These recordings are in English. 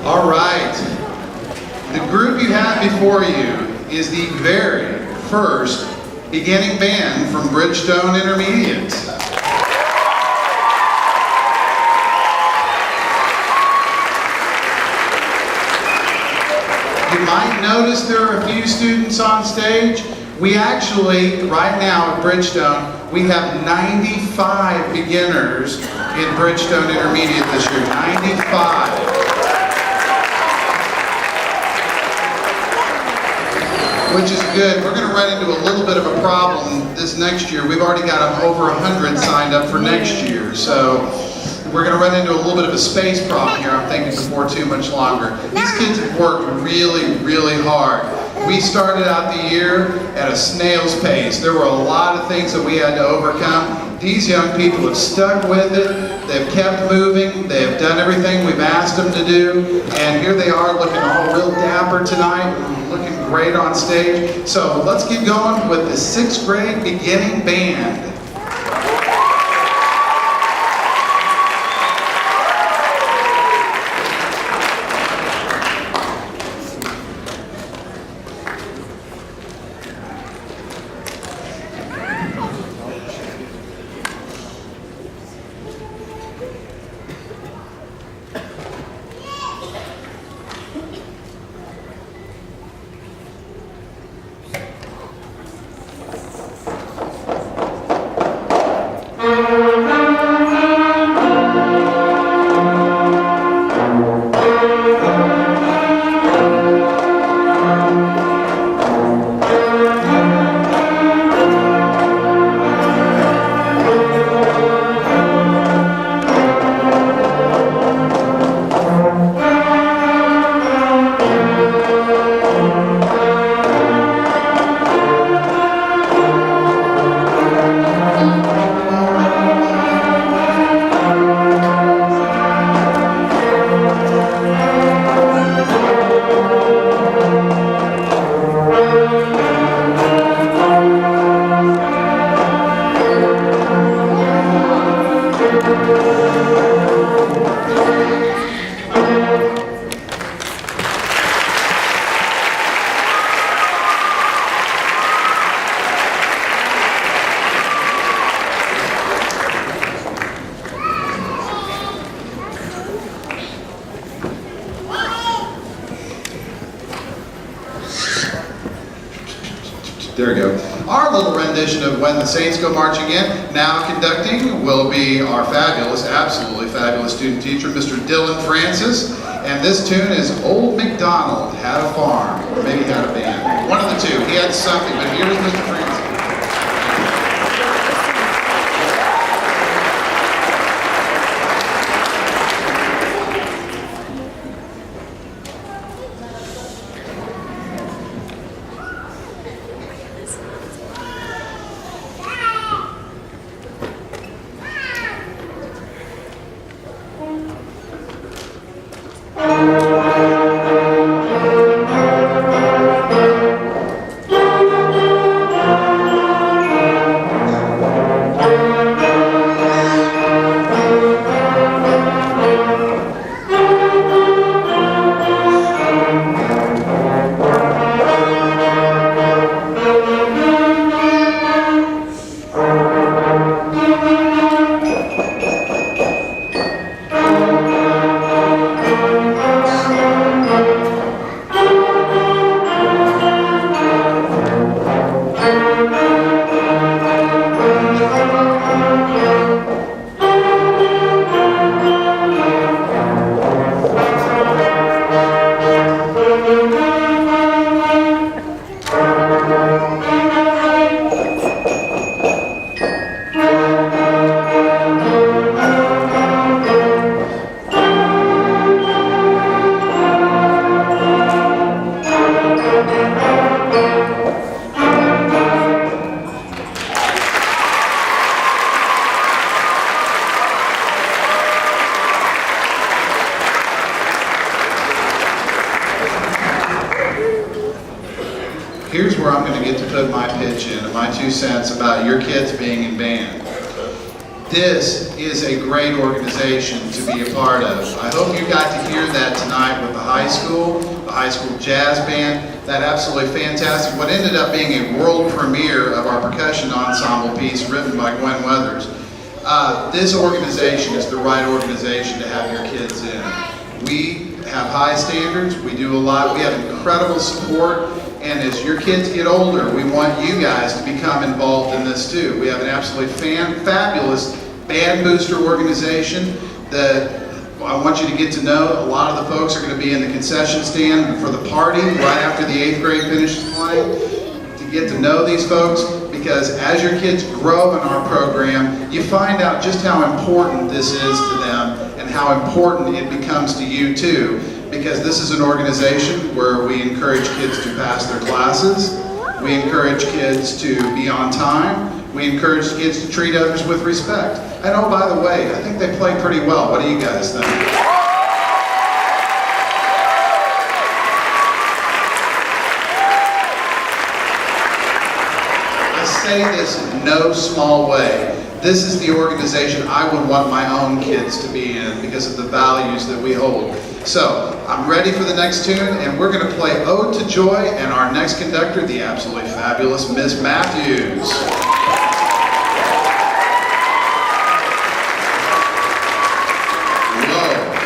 All right. The group you have before you is the very first beginning band from Bridgestone Intermediate. You might notice there are a few students on stage. We actually, right now at Bridgestone, we have 95 beginners in Bridgestone Intermediate this year. 95. Which is good. We're going to run into a little bit of a problem this next year. We've already got over 100 signed up for next year. So we're going to run into a little bit of a space problem here, I'm thinking, before too much longer. These kids have worked really, really hard. We started out the year at a snail's pace. There were a lot of things that we had to overcome. These young people have stuck with it. They've kept moving. They have done everything we've asked them to do. And here they are looking all real dapper tonight, looking great on stage. So let's get going with the 6th grade beginning band. There we go. Our little rendition of When the Saints Go Marching In. Now conducting will be our fabulous, absolutely fabulous student teacher, Mr. Dylan Francis. And this tune is Old MacDonald Had a Farm, or maybe had a band. One of the two. He had something, but here's Mr. Francis. 2 cents about your kids being in band. This is a great organization to be a part of. I hope you got to hear that tonight with the high school jazz band. That absolutely fantastic. What ended up being a world premiere of our percussion ensemble piece written by Gwen Weathers. This organization is the right organization to have your kids in. We have high standards, we do a lot, we have incredible support, and as your kids get older, we want you guys to become involved in this too. We have an absolutely fabulous band booster organization that I want you to get to know. A lot of the folks are going to be in the concession stand for the party right after the 8th grade finishes playing, to get to know these folks, because as your kids grow in our program, you find out just how important this is to them and how important it becomes to you too, because this is an organization where we encourage kids to pass their classes, we encourage kids to be on time, we encourage kids to treat others with respect. And oh, by the way, I think they play pretty well. What do you guys think? I say this in no small way. This is the organization I would want my own kids to be in because of the values that we hold. So, I'm ready for the next tune, and we're going to play Ode to Joy, and our next conductor, the absolutely fabulous Miss Matthews.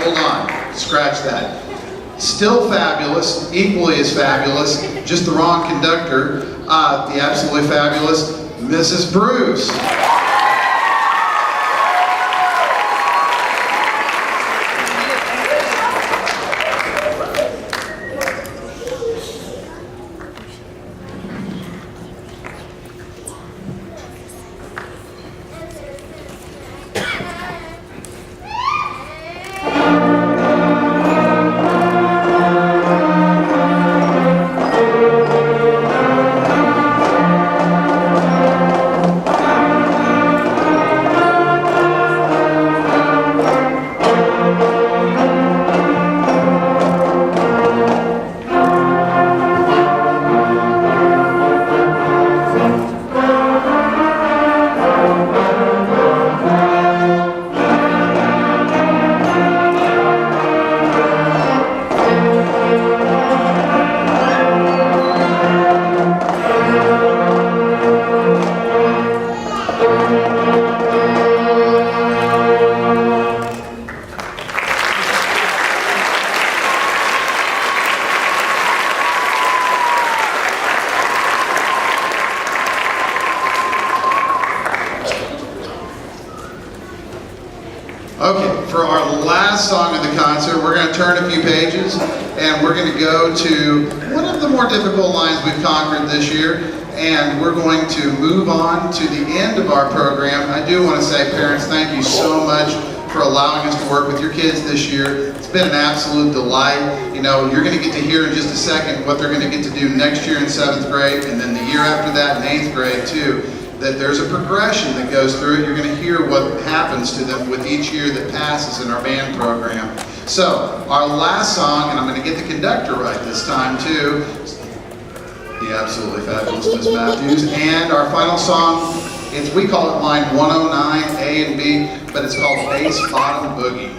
Hold on, scratch that. Still fabulous, equally as fabulous, just the wrong conductor, the absolutely fabulous Mrs. Bruce. Okay, for our last song of the concert, we're going to turn a few pages, and we're going to go to one of the more difficult lines we've conquered this year, and we're going to move on to the end of our program. I do want to say, parents, thank you so much for allowing us to work with your kids this year. It's been an absolute delight. You know, you're going to get to hear in just a second what they're going to get to do next year in 7th grade, and then the year after that in 8th grade too. That there's a progression that goes through it. You're going to hear what happens to them with each year that passes in our band program. So, our last song, and I'm going to get the conductor right this time too, the absolutely fabulous Miss Matthews, and our final song, we call it line 109, A and B, but it's called Bass Bottom Boogie.